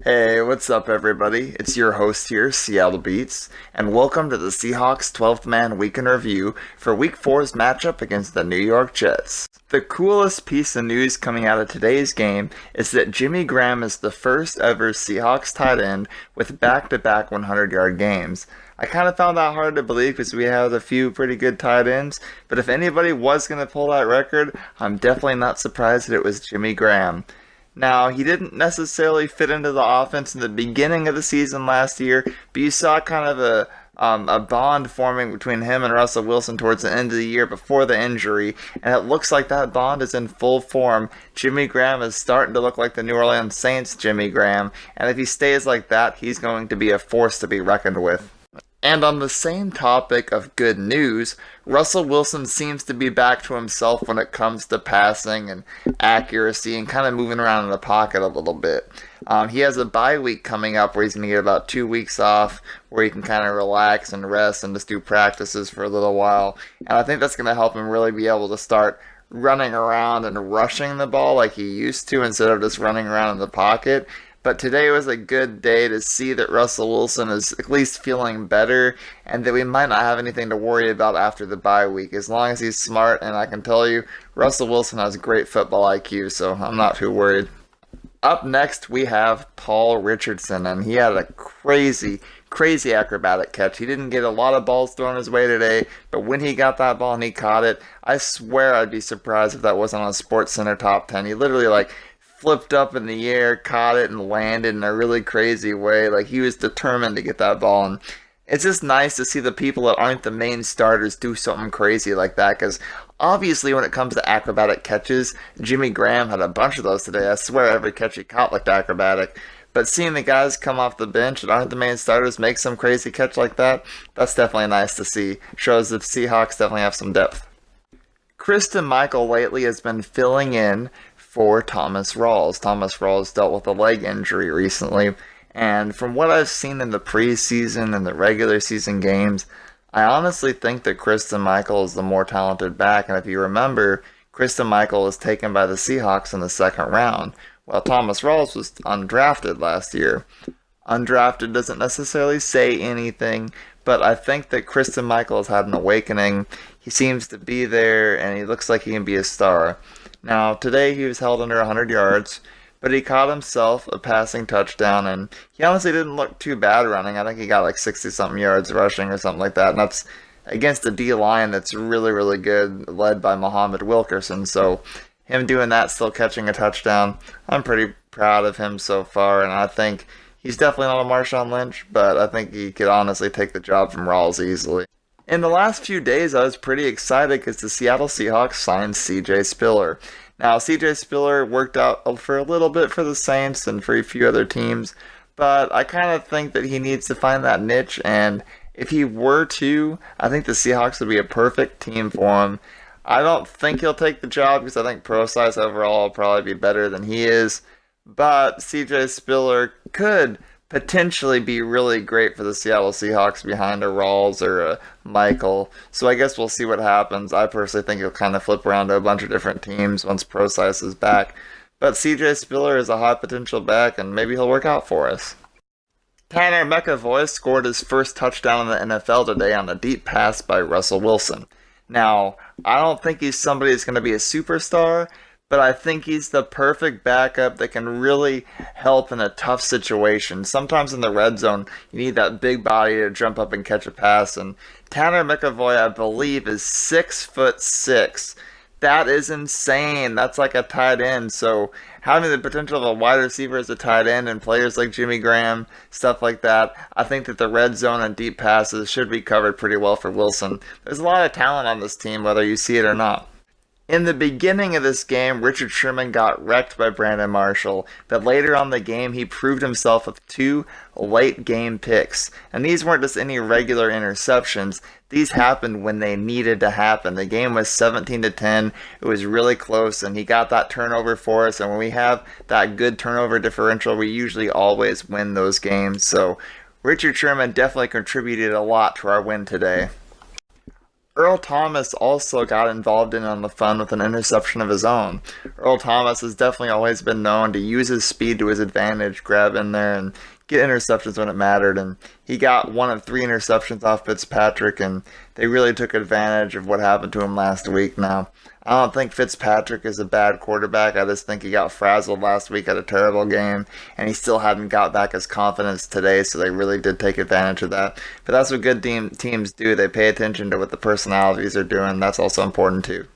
Hey, what's up, everybody? It's your host here, SeattleBeats, and welcome to the Seahawks 12th Man Week in Review for Week 4's matchup against the New York Jets. The coolest piece of news coming out of today's game is that Jimmy Graham is the first ever Seahawks tight end with back-to-back 100-yard games. I kind of found that hard to believe because we had a few pretty good tight ends, but if anybody was going to pull that record, I'm definitely not surprised that it was Jimmy Graham. Now, he didn't necessarily fit into the offense in the beginning of the season last year, but you saw kind of a bond forming between him and Russell Wilson towards the end of the year before the injury, and it looks like that bond is in full form. Jimmy Graham is starting to look like the New Orleans Saints Jimmy Graham, and if he stays like that, he's going to be a force to be reckoned with. And on the same topic of good news, Russell Wilson seems to be back to himself when it comes to passing and accuracy and kind of moving around in the pocket a little bit. He has a bye week coming up where he's going to get about 2 weeks off where he can kind of relax and rest and just do practices for a little while. And I think that's going to help him really be able to start running around and rushing the ball like he used to instead of just running around in the pocket. But today was a good day to see that Russell Wilson is at least feeling better and that we might not have anything to worry about after the bye week as long as he's smart. And I can tell you, Russell Wilson has great football IQ, so I'm not too worried. Up next, we have Paul Richardson, and he had a crazy acrobatic catch. He didn't get a lot of balls thrown his way today, but when he got that ball and he caught it, I swear I'd be surprised if that wasn't on a SportsCenter top 10. He literally flipped up in the air, caught it, and landed in a really crazy way. Like, he was determined to get that ball. And it's just nice to see the people that aren't the main starters do something crazy like that, because obviously when it comes to acrobatic catches, Jimmy Graham had a bunch of those today. I swear every catch he caught looked acrobatic. But seeing the guys come off the bench that aren't the main starters make some crazy catch like that, that's definitely nice to see. Shows that Seahawks definitely have some depth. Christine Michael lately has been filling in for Thomas Rawls. Thomas Rawls dealt with a leg injury recently, and from what I've seen in the preseason and the regular season games, I honestly think that Christine Michael is the more talented back. And if you remember, Christine Michael was taken by the Seahawks in the second round, while Thomas Rawls was undrafted last year. Undrafted doesn't necessarily say anything, but I think that Christine Michael has had an awakening. He seems to be there, and he looks like he can be a star. Now, today he was held under 100 yards, but he caught himself a passing touchdown, and he honestly didn't look too bad running. I think he got 60-something yards rushing or something like that, and that's against a D-line that's really good, led by Muhammad Wilkerson. So him doing that, still catching a touchdown, I'm pretty proud of him so far, and I think he's definitely not a Marshawn Lynch, but I think he could honestly take the job from Rawls easily. In the last few days, I was pretty excited because the Seattle Seahawks signed C.J. Spiller. Now, C.J. Spiller worked out for a little bit for the Saints and for a few other teams, but I kind of think that he needs to find that niche, and if he were to, I think the Seahawks would be a perfect team for him. I don't think he'll take the job because I think pro size overall will probably be better than he is, but C.J. Spiller could potentially be really great for the Seattle Seahawks behind a Rawls or a Michael. So I guess we'll see what happens. I personally think he'll kind of flip around to a bunch of different teams once Procise is back. But CJ Spiller is a high potential back, and maybe he'll work out for us. Tanner McEvoy scored his first touchdown in the NFL today on a deep pass by Russell Wilson. Now, I don't think he's somebody that's going to be a superstar, but I think he's the perfect backup that can really help in a tough situation. Sometimes in the red zone, you need that big body to jump up and catch a pass, and Tanner McEvoy, I believe, is 6'6". That is insane. That's like a tight end. So having the potential of a wide receiver as a tight end and players like Jimmy Graham, stuff like that, I think that the red zone and deep passes should be covered pretty well for Wilson. There's a lot of talent on this team, whether you see it or not. In the beginning of this game, Richard Sherman got wrecked by Brandon Marshall, but later on in the game, he proved himself with 2 late-game picks. And these weren't just any regular interceptions. These happened when they needed to happen. The game was 17-10. It was really close, and he got that turnover for us. And when we have that good turnover differential, we usually always win those games. So Richard Sherman definitely contributed a lot to our win today. Earl Thomas also got involved in on the fun with an interception of his own. Earl Thomas has definitely always been known to use his speed to his advantage, grab in there and get interceptions when it mattered, and he got one of 3 interceptions off Fitzpatrick, and they really took advantage of what happened to him last week. Now, I don't think Fitzpatrick is a bad quarterback. I just think he got frazzled last week at a terrible game, and he still hadn't got back his confidence today, so they really did take advantage of that. But that's what good teams do. They pay attention to what the personalities are doing. That's also important too.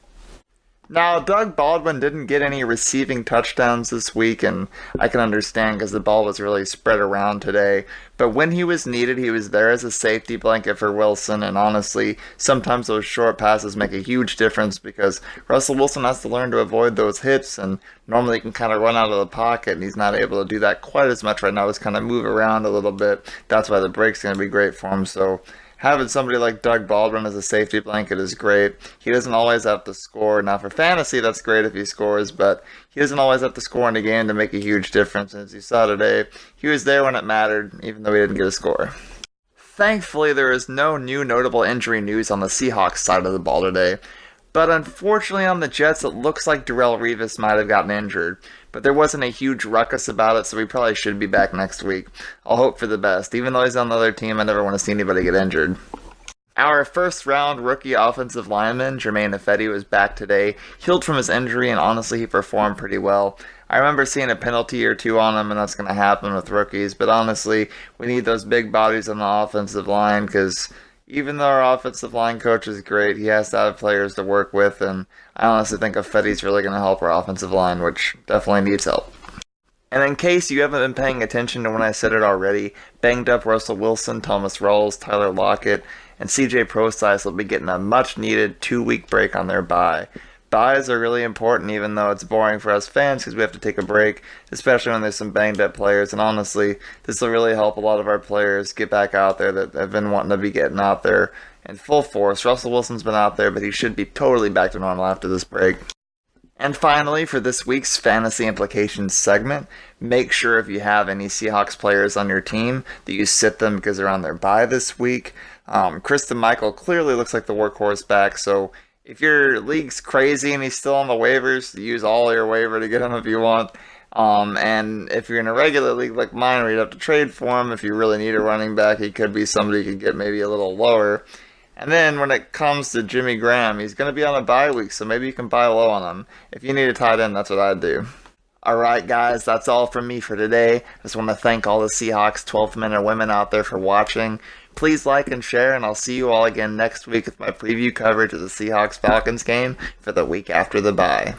Now, Doug Baldwin didn't get any receiving touchdowns this week, and I can understand because the ball was really spread around today. But when he was needed, he was there as a safety blanket for Wilson, and honestly, sometimes those short passes make a huge difference because Russell Wilson has to learn to avoid those hits, and normally he can kind of run out of the pocket, and he's not able to do that quite as much right now. He's kind of move around a little bit. That's why the break's going to be great for him, so having somebody like Doug Baldwin as a safety blanket is great. He doesn't always have to score. Now, for fantasy, that's great if he scores, but he doesn't always have to score in a game to make a huge difference. And as you saw today, he was there when it mattered, even though he didn't get a score. Thankfully, there is no new notable injury news on the Seahawks side of the ball today. But unfortunately on the Jets, it looks like Darrelle Revis might have gotten injured. But there wasn't a huge ruckus about it, so he probably should be back next week. I'll hope for the best. Even though he's on the other team, I never want to see anybody get injured. Our first-round rookie offensive lineman, Jermaine Ifedi, was back today, healed from his injury, and honestly, he performed pretty well. I remember seeing a penalty or 2 on him, and that's going to happen with rookies. But honestly, we need those big bodies on the offensive line because even though our offensive line coach is great, he has to have players to work with, and I honestly think Ifedi's really going to help our offensive line, which definitely needs help. And in case you haven't been paying attention to when I said it already, banged up Russell Wilson, Thomas Rawls, Tyler Lockett, and CJ Prosise will be getting a much-needed 2-week break on their bye. Byes are really important, even though it's boring for us fans because we have to take a break, especially when there's some banged-up players. And honestly, this will really help a lot of our players get back out there that have been wanting to be getting out there in full force. Russell Wilson's been out there, but he should be totally back to normal after this break. And finally, for this week's Fantasy Implications segment, make sure if you have any Seahawks players on your team that you sit them because they're on their bye this week. Kristen Michael clearly looks like the workhorse back, so if your league's crazy and he's still on the waivers, use all your waiver to get him if you want. And if you're in a regular league like mine where you'd have to trade for him, if you really need a running back, he could be somebody you could get maybe a little lower. And then when it comes to Jimmy Graham, he's going to be on a bye week, so maybe you can buy low on him. If you need a tight end, that's what I'd do. Alright guys, that's all from me for today. I just want to thank all the Seahawks 12th men and women out there for watching. Please like and share, and I'll see you all again next week with my preview coverage of the Seahawks-Falcons game for the week after the bye.